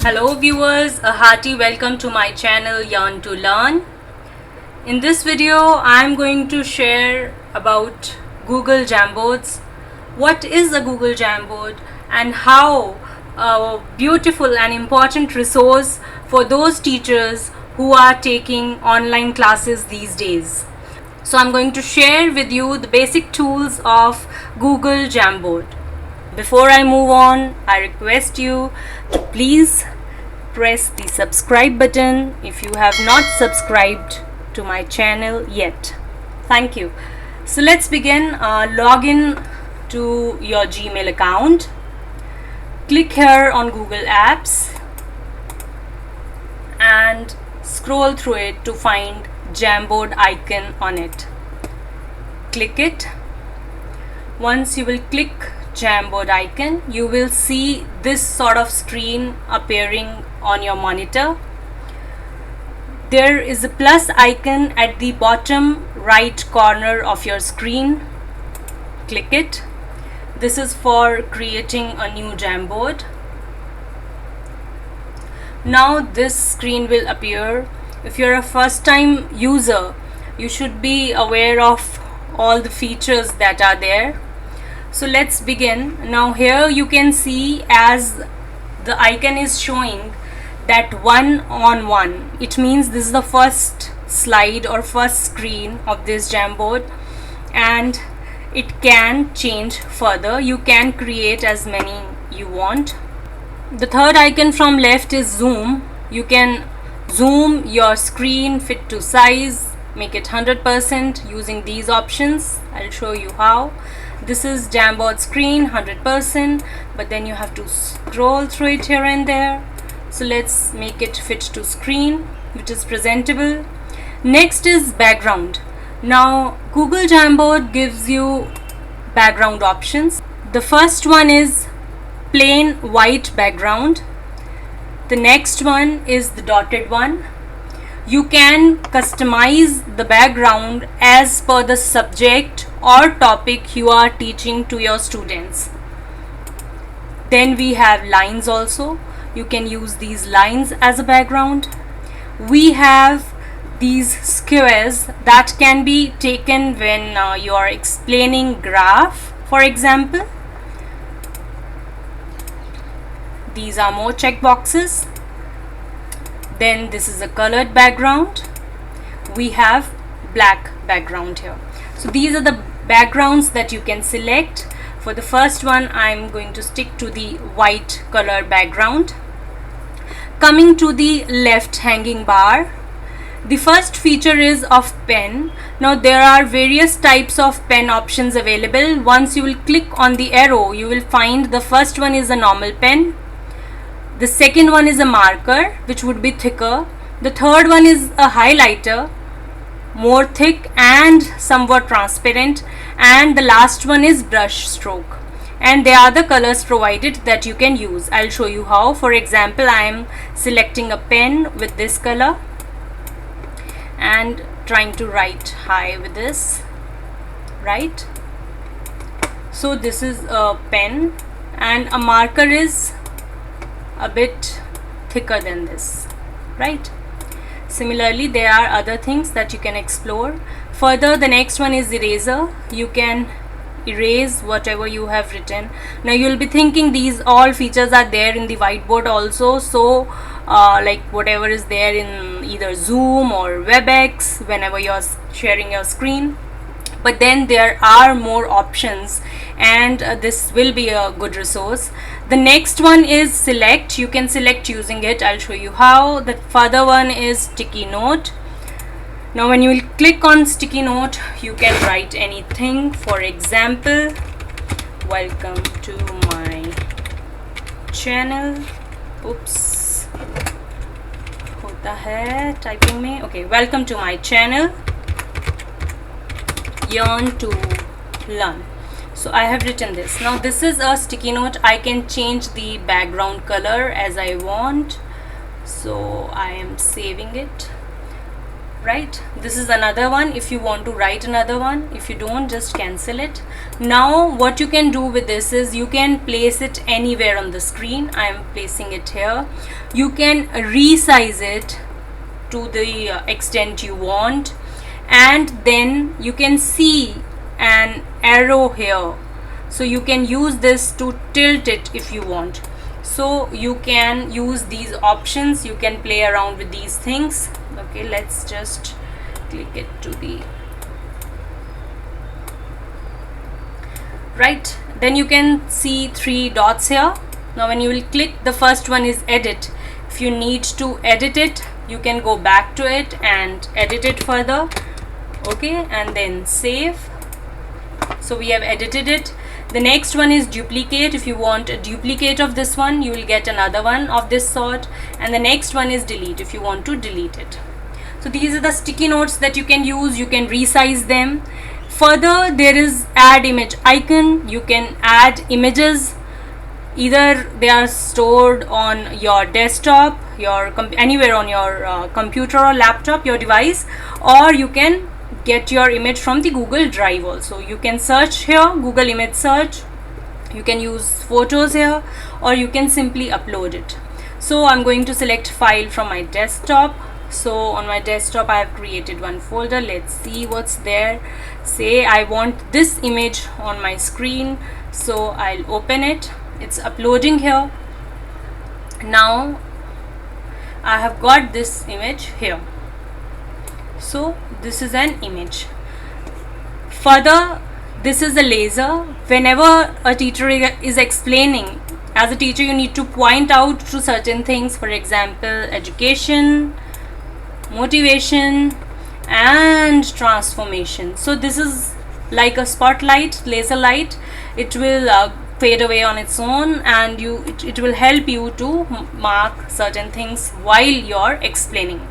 Hello viewers, a hearty welcome to my channel Yearn to Learn. In this video I am going to share about Google Jamboards. What is a Google Jamboard and how a beautiful and important resource for those teachers who are taking online classes these days. So I'm going to share with you the basic tools of Google Jamboard. Before I move on, I request you to please press the subscribe button if you have not subscribed to my channel yet. Thank you. So let's begin. Log in to your Gmail account. Click here on Google Apps and scroll through it to find Jamboard icon on it. Click it. Once you will click Jamboard icon, you will see this sort of screen appearing on your monitor. There is a plus icon at the bottom right corner of your screen. Click it. This is for creating a new Jamboard. Now this screen will appear. If you're a first time user, you should be aware of all the features that are there. So let's begin. Now here you can see as the icon is showing that 1 on 1. It means this is the first slide or first screen of this Jamboard, and it can change further. You can create as many you want. The third icon from left is zoom. You can zoom your screen fit to size, make it 100% using these options. I'll show you how. This is Jamboard screen 100%, but then you have to scroll through it here and there. So let's make it fit to screen, which is presentable. Next is background. Now Google Jamboard gives you background options. The first one is plain white background. The next one is the dotted one. You can customize the background as per the subject or topic you are teaching to your students. Then we have lines also. You can use these lines as a background. We have these squares that can be taken when you are explaining graph, for example. These are more check boxes. Then this is a colored background. We have black background here. So these are the backgrounds that you can select. For the first one, I'm going to stick to the white color background. Coming to the left hanging bar, the first feature is of pen. Now there are various types of pen options available. Once you will click on the arrow, you will find the first one is a normal pen. The second one is a marker, which would be thicker. The third one is a highlighter, more thick and somewhat transparent. And the last one is brush stroke. And there are the colors provided that you can use. I'll show you how. For example, I am selecting a pen with this color and trying to write high with this, right? So this is a pen, and a marker is a bit thicker than this, right? Similarly, there are other things that you can explore further. The next one is eraser. You can erase whatever you have written. Now you'll be thinking these all features are there in the whiteboard also, so like whatever is there in either Zoom or WebEx whenever you're sharing your screen. But then there are more options, and this will be a good resource. The next one is select. You can select using it. I'll show you how. The further one is sticky note. Now when you will click on sticky note, you can write anything. For example, welcome to my channel. Oops, hota hai typing mein. Okay, welcome to my channel, Yearn to Learn. So I have written this. Now this is a sticky note. I can change the background color as I want. So I am saving it. right? This is another one. If you want to write another one, if you don't, just cancel it. Now what you can do with this is you can place it anywhere on the screen. I am placing it here. You can resize it to the extent you want, and then you can see an arrow here, so you can use this to tilt it if you want. So you can use these options, you can play around with these things. Okay, let's just click it to the right. Then you can see 3 dots here. Now when you will click, the first one is edit. If you need to edit it, you can go back to it and edit it further. Okay, and then save. So we have edited it. The next one is duplicate. If you want a duplicate of this one, you will get another one of this sort. And the next one is delete, if you want to delete it. So these are the sticky notes that you can use. You can resize them. Further, there is add image icon. You can add images. Either they are stored on your desktop, anywhere on your computer or laptop, your device, or you can get your image from the Google Drive also. You can search here, Google image search. You can use photos here, or you can simply upload it. So I'm going to select file from my desktop. So on my desktop I have created one folder. Let's see what's there. Say I want this image on my screen, so I'll open it. It's uploading here. Now I have got this image here. So this is an image. Further, this is a laser. Whenever a teacher is explaining, as a teacher you need to point out to certain things, for example education, motivation and transformation. So this is like a spotlight, laser light. It will fade away on its own, and it will help you to mark certain things while you're explaining.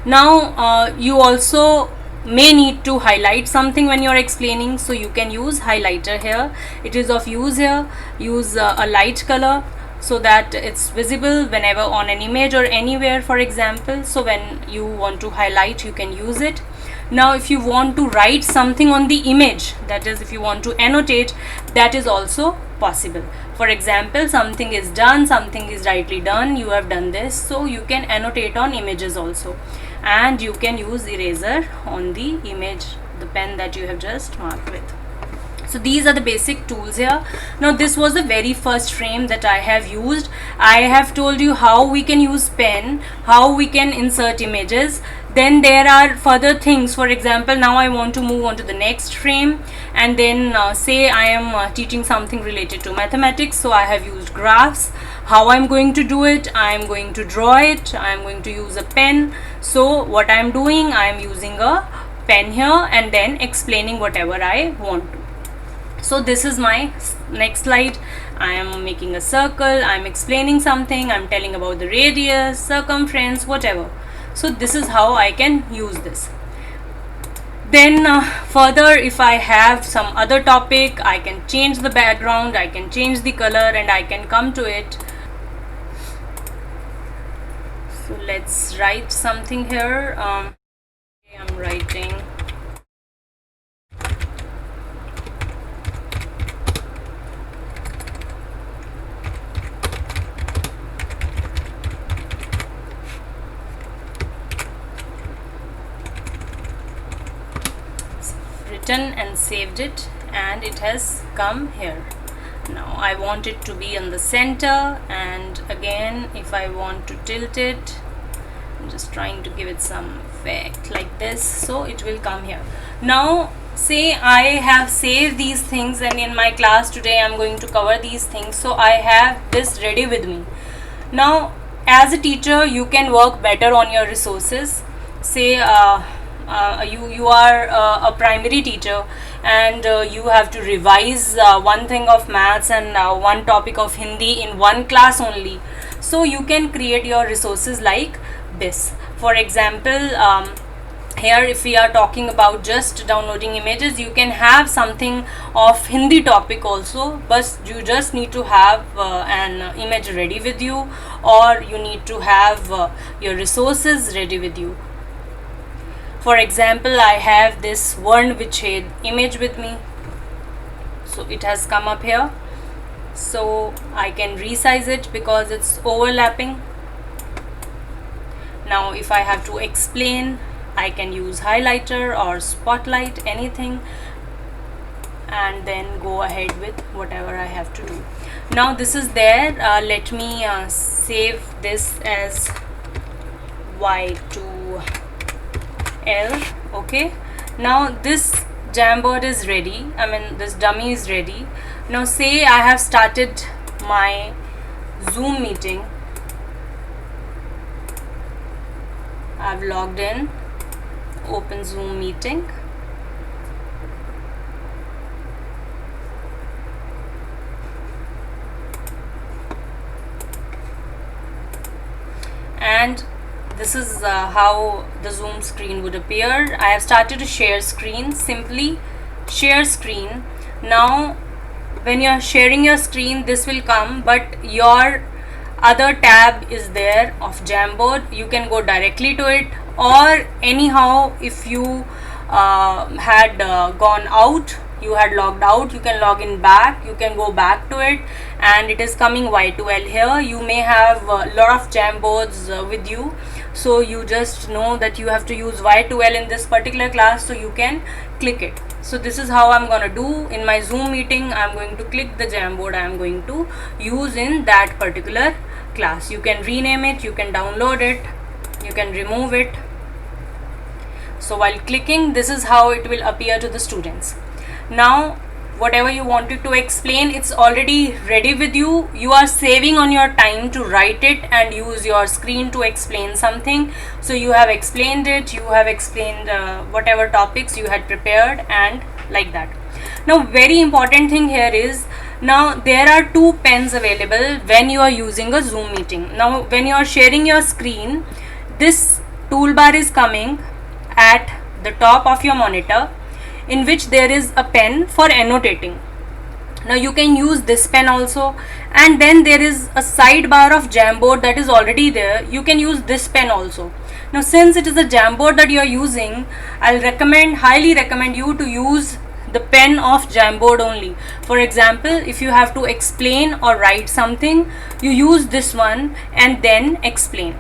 Now you also may need to highlight something when you're explaining, so you can use highlighter here. It is of use here. Use a light color so that it's visible whenever on an image or anywhere, for example. So when you want to highlight, you can use it. Now if you want to write something on the image, that is if you want to annotate, that is also possible. For example, something is done, something is rightly done, you have done this, so you can annotate on images also. And you can use eraser on the image, the pen that you have just marked with. So these are the basic tools here. Now this was the very first frame that I have used. I have told you how we can use pen, how we can insert images. Then there are further things. For example, now I want to move on to the next frame, and then say I am teaching something related to mathematics, so I have used graphs. How I'm going to do it? I'm going to draw it. I'm going to use a pen. So what I'm doing, I'm using a pen here and then explaining whatever I want to. So this is my next slide. I am making a circle, I'm explaining something, I'm telling about the radius, circumference, whatever. So this is how I can use this. Then further, if I have some other topic, I can change the background, I can change the color, and I can come to it. So let's write something here. I'm writing written and saved it, and it has come here. Now I want it to be on the center, and again if I want to tilt it, I'm just trying to give it some effect like this, so it will come here. Now say I have saved these things, and in my class today I'm going to cover these things, so I have this ready with me. Now as a teacher you can work better on your resources. Say you are a primary teacher, and you have to revise one thing of maths and one topic of Hindi in one class only. So you can create your resources like this. For example, here if we are talking about just downloading images, you can have something of Hindi topic also, but you just need to have an image ready with you, or you need to have your resources ready with you. For example, I have this Varn Vichhed image with me, so it has come up here. So I can resize it because it's overlapping. Now if I have to explain, I can use highlighter or spotlight, anything, and then go ahead with whatever I have to do. Now this is there. Let me save this as Y2L. Okay, now this Jamboard is ready. This dummy is ready. Now say I have started my Zoom meeting. I've logged in, open Zoom meeting. And this is how the Zoom screen would appear. I have started to share screen. Simply share screen. Now when you are sharing your screen, this will come, but your other tab is there of Jamboard. You can go directly to it, or anyhow, if you had gone out, you had logged out, you can log in back, you can go back to it, and it is coming Y2L here. You may have a lot of Jamboards with you, so you just know that you have to use Y2L in this particular class, so you can click it. So this is how I'm gonna do in my Zoom meeting. I'm going to click the Jamboard I'm going to use in that particular class. You can rename it, you can download it, you can remove it. So while clicking, this is how it will appear to the students. Now whatever you wanted to explain, it's already ready with you. You are saving on your time to write it and use your screen to explain something. So you have explained it, you have explained whatever topics you had prepared, and like that. Now very important thing here is, now there are two pens available when you are using a Zoom meeting. Now when you are sharing your screen, this toolbar is coming at the top of your monitor, in which there is a pen for annotating. Now you can use this pen also, and then there is a sidebar of Jamboard that is already there. You can use this pen also. Now since it is a Jamboard that you are using, I'll highly recommend you to use the pen of Jamboard only. For example, if you have to explain or write something, you use this one and then explain.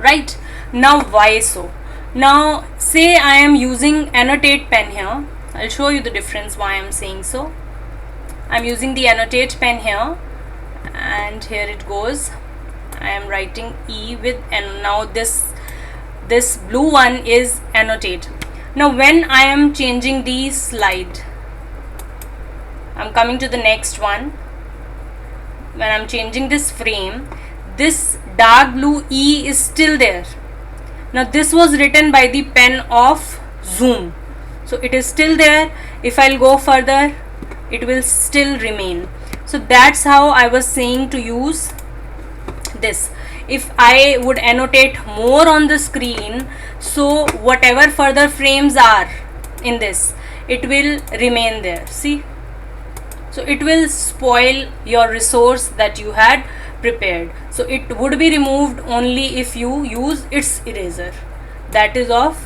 Right? Now why so? Now say I am using annotate pen here. I'll show you the difference why I'm saying so. I'm using the annotate pen here, and here it goes. I am writing E with, and now this blue one is annotate. Now when I am changing the slide, I'm coming to the next one. When I'm changing this frame, this dark blue E is still there. Now this was written by the pen of Zoom, so it is still there. If I'll go further, it will still remain. So that's how I was saying to use this. If I would annotate more on the screen, so whatever further frames are in this, it will remain there. See, so it will spoil your resource that you had prepared. So it would be removed only if you use its eraser, that is of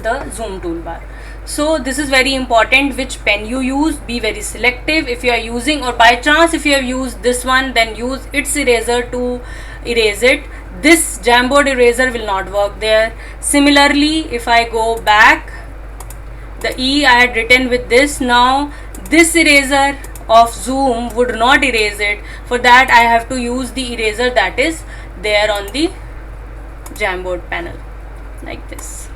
the Zoom toolbar. So this is very important, which pen you use. Be very selective. If you are using, or by chance if you have used this one, then use its eraser to erase it. This Jamboard eraser will not work there. Similarly, if I go back, the E I had written with this. Now this eraser of Zoom would not erase it. For that I have to use the eraser that is there on the Jamboard panel, like this.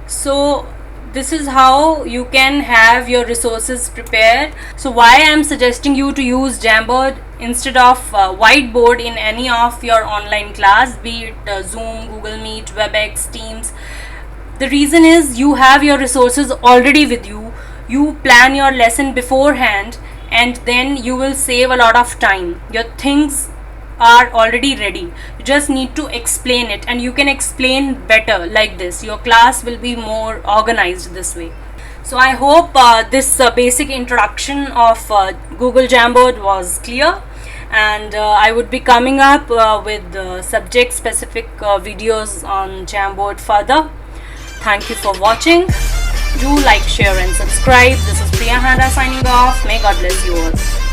So this is how you can have your resources prepared. So why I am suggesting you to use Jamboard instead of whiteboard in any of your online class, be it Zoom, Google Meet, WebEx, Teams. The reason is you have your resources already with you. You plan your lesson beforehand, and then you will save a lot of time. Your things are already ready. You just need to explain it, and you can explain better like this. Your class will be more organized this way. So I hope this basic introduction of Google Jamboard was clear, and I would be coming up with subject specific videos on Jamboard further. Thank you for watching. Do like, share and subscribe. This is Priya Handa signing off. May God bless you all.